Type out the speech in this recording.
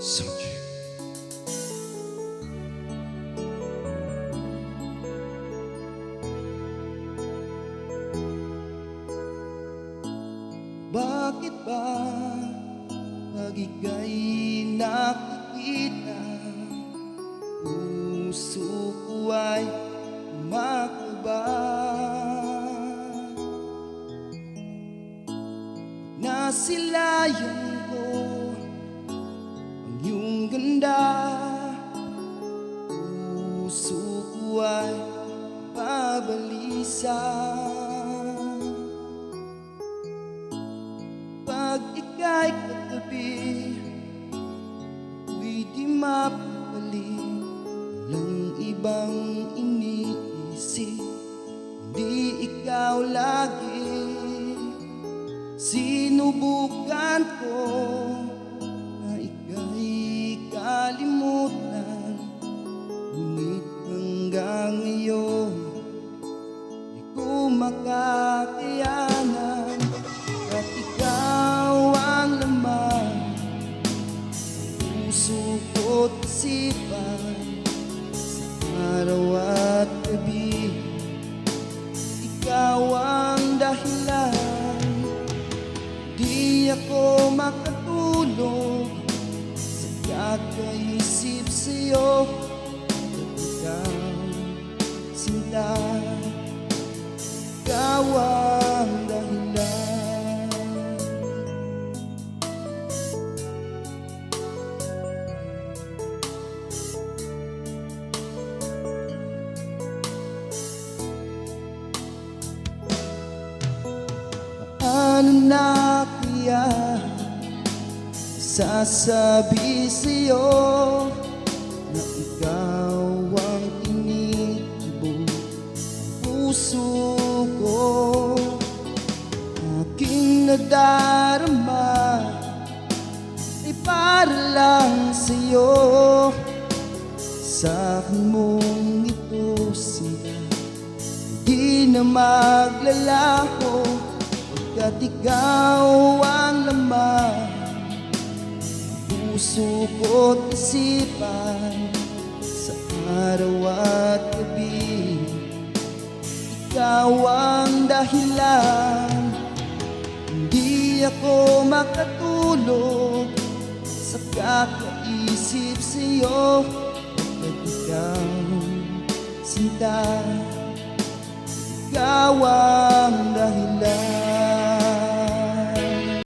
Subject. Bakit ba pag ika'y nakikita, puso ko ay kumakabang? Nasilayan ko ang iyong ganda, puso ko ay pabalisa. Pag ika'y katabi, ako'y di mapapali. Walang ibang iniisip, hindi ikaw lagi. Sinubukan ko na ika'y kalimutan, ngunit hanggang ngayon di ko makakayanan. At ikaw ang laman ng puso ko't isipan, sa araw at gabi. Ikaw ang dahilan, di ako makatulog sa kakaisip sa'yo. At ikaw, sinta, ikaw ang dahilan. Paano na kaya sasabi sa'yo na ikaw ang tinitibok ang puso ko? Aking nadarama ay para lang sa'yo. Sa akin mong ito sila, di na maglalaho, pagkat ikaw ang laman ng puso ko't isipan, sa araw at gabi. Ikaw ang dahilan, hindi ako makatulog sa kakaisip sa'yo. Pagkat ikaw, sinta, ikaw ang dahilan.